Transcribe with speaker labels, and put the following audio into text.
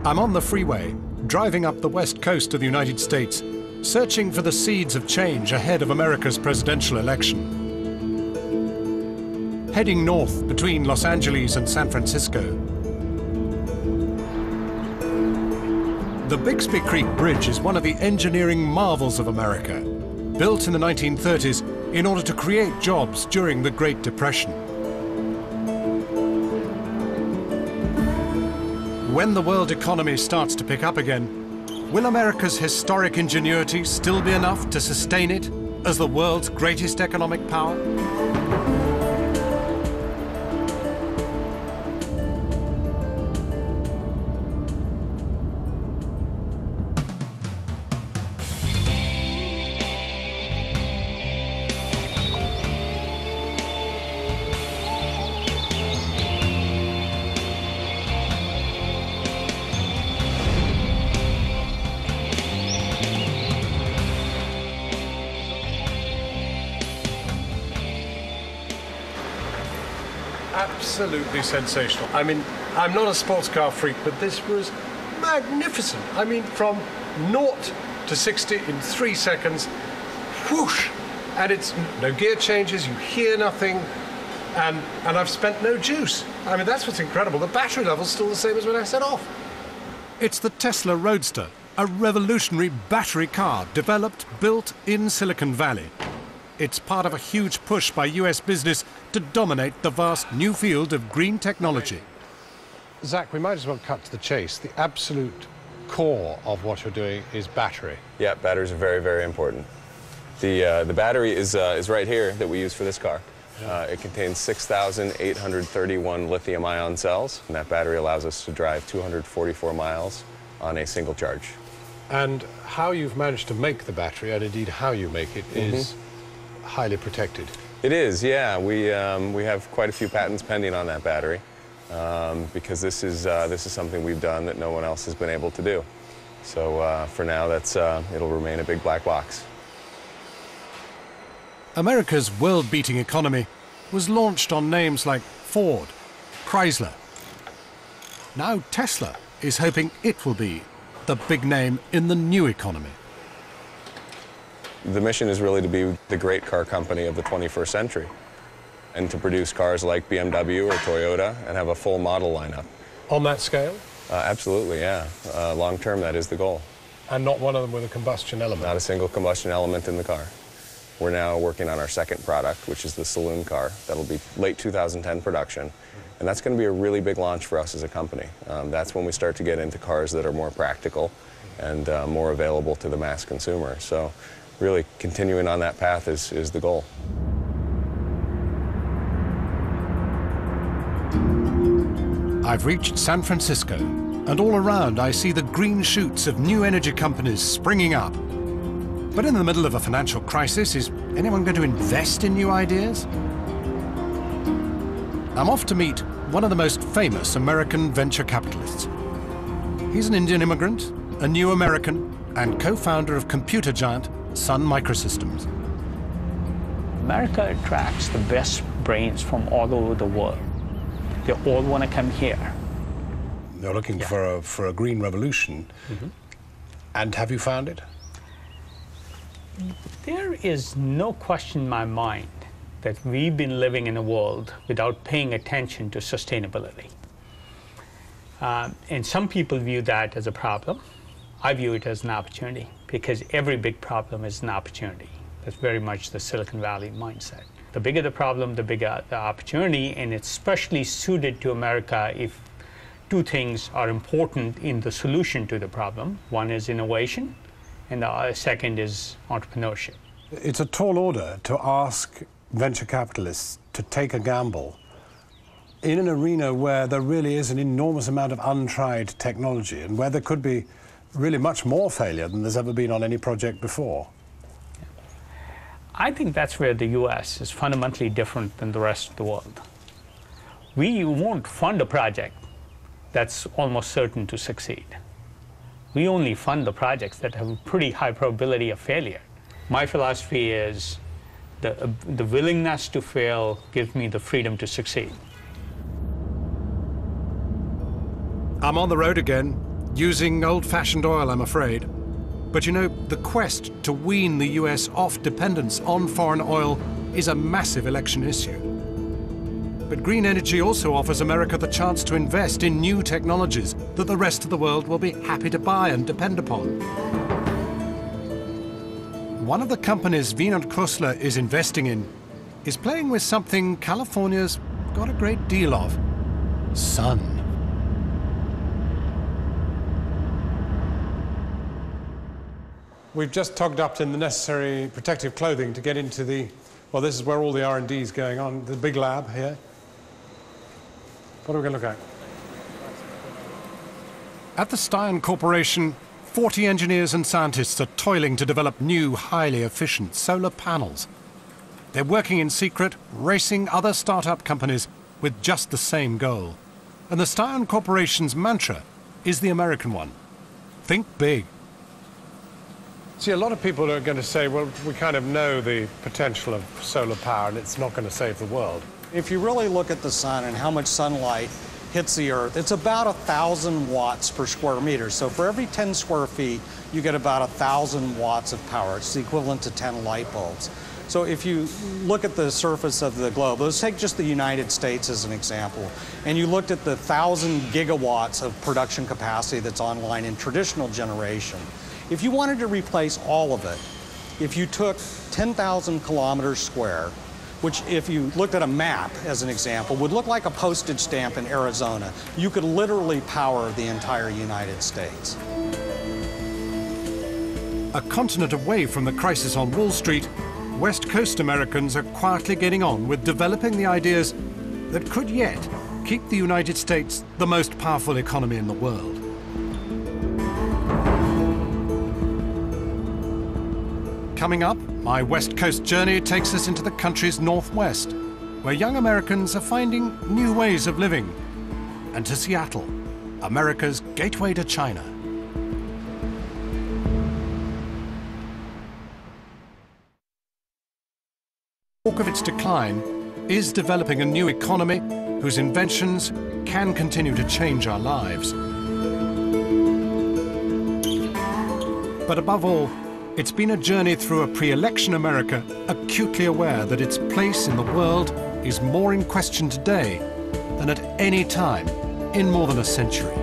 Speaker 1: I'm on the freeway, driving up the west coast of the United States, searching for the seeds of change ahead of America's presidential election. Heading north between Los Angeles and San Francisco. The Bixby Creek Bridge is one of the engineering marvels of America, built in the 1930s in order to create jobs during the Great Depression. When the world economy starts to pick up again, will America's historic ingenuity still be enough to sustain it as the world's greatest economic power? Absolutely sensational. I mean, I'm not a sports car freak, but this was magnificent. I mean, from 0 to 60 in 3 seconds, whoosh! And it's no gear changes, you hear nothing, and I've spent no juice. I mean, that's what's incredible. The battery level's still the same as when I set off. It's the Tesla Roadster, a revolutionary battery car developed, built in Silicon Valley. It's part of a huge push by US business to dominate the vast new field of green technology. Zach, we might as well cut to the chase. The absolute core of what you're doing is battery.
Speaker 2: Yeah, batteries are very, very important. The battery is right here that we use for this car. It contains 6,831 lithium-ion cells, and that battery allows us to drive 244 miles on a single charge.
Speaker 1: And how you've managed to make the battery, and indeed how you make it, is highly protected.
Speaker 2: It is, yeah. We have quite a few patents pending on that battery because this is something we've done that no one else has been able to do. So for now, it'll remain a big black box. America's
Speaker 1: world-beating economy was launched on names like Ford, Chrysler. Now Tesla is hoping it will be the big name in the new economy.
Speaker 2: The mission is really to be the great car company of the 21st century and to produce cars like BMW or Toyota and have a full model lineup.
Speaker 1: On that scale?
Speaker 2: Absolutely, yeah. Long term, that is the goal.
Speaker 1: And not one of them with a combustion element?
Speaker 2: Not a single combustion element in the car. We're now working on our second product, which is the saloon car. That'll be late 2010 production. And that's going to be a really big launch for us as a company. That's when we start to get into cars that are more practical and more available to the mass consumer. So really continuing on that path is the goal.
Speaker 1: I've reached San Francisco, and all around I see the green shoots of new energy companies springing up. But in the middle of a financial crisis, is anyone going to invest in new ideas? I'm off to meet one of the most famous American venture capitalists. He's an Indian immigrant, a new American, and co-founder of computer giant Sun Microsystems.
Speaker 3: America attracts the best brains from all over the world. They all want to come here.
Speaker 1: They're looking for a green revolution. And have you found it?
Speaker 3: There is no question in my mind that we've been living in a world without paying attention to sustainability. And some people view that as a problem. I view it as an opportunity, because every big problem is an opportunity. That's very much the Silicon Valley mindset. The bigger the problem, the bigger the opportunity, and it's especially suited to America if two things are important in the solution to the problem. One is innovation, and the second is entrepreneurship.
Speaker 1: It's a tall order to ask venture capitalists to take a gamble in an arena where there really is an enormous amount of untried technology and where there could be really much more failure than there's ever been on any project before.
Speaker 3: I think that's where the US is fundamentally different than the rest of the world. We won't fund a project that's almost certain to succeed. We only fund the projects that have a pretty high probability of failure. My philosophy is the willingness to fail gives me the freedom to succeed.
Speaker 1: I'm on the road again, using old-fashioned oil, I'm afraid. But you know, the quest to wean the US off dependence on foreign oil is a massive election issue. But green energy also offers America the chance to invest in new technologies that the rest of the world will be happy to buy and depend upon. One of the companies Wiener Krösler is investing in is playing with something California's got a great deal of: sun. We've just togged up in the necessary protective clothing to get into the, well, this is where all the R&D is going on, the big lab here. What are we going to look at? At the Stion Corporation, 40 engineers and scientists are toiling to develop new, highly efficient solar panels. They're working in secret, racing other startup companies with just the same goal. And the Stion Corporation's mantra is the American one: think big. See, a lot of people are going to say, well, we kind of know the potential of solar power and it's not going to save the world.
Speaker 4: If you really look at the sun and how much sunlight hits the Earth, it's about 1,000 watts per square meter. So for every 10 square feet, you get about 1,000 watts of power. It's the equivalent to 10 light bulbs. So if you look at the surface of the globe, let's take just the United States as an example, and you looked at the 1,000 gigawatts of production capacity that's online in traditional generation. If you wanted to replace all of it, if you took 10,000 kilometers square, which if you looked at a map as an example, would look like a postage stamp in Arizona, you could literally power the entire United States.
Speaker 1: A continent away from the crisis on Wall Street, West Coast Americans are quietly getting on with developing the ideas that could yet keep the United States the most powerful economy in the world. Coming up, my West Coast journey takes us into the country's northwest, where young Americans are finding new ways of living, and to Seattle, America's gateway to China. Talk of its decline is developing a new economy whose inventions can continue to change our lives. But above all, it's been a journey through a pre-election America acutely aware that its place in the world is more in question today than at any time in more than a century.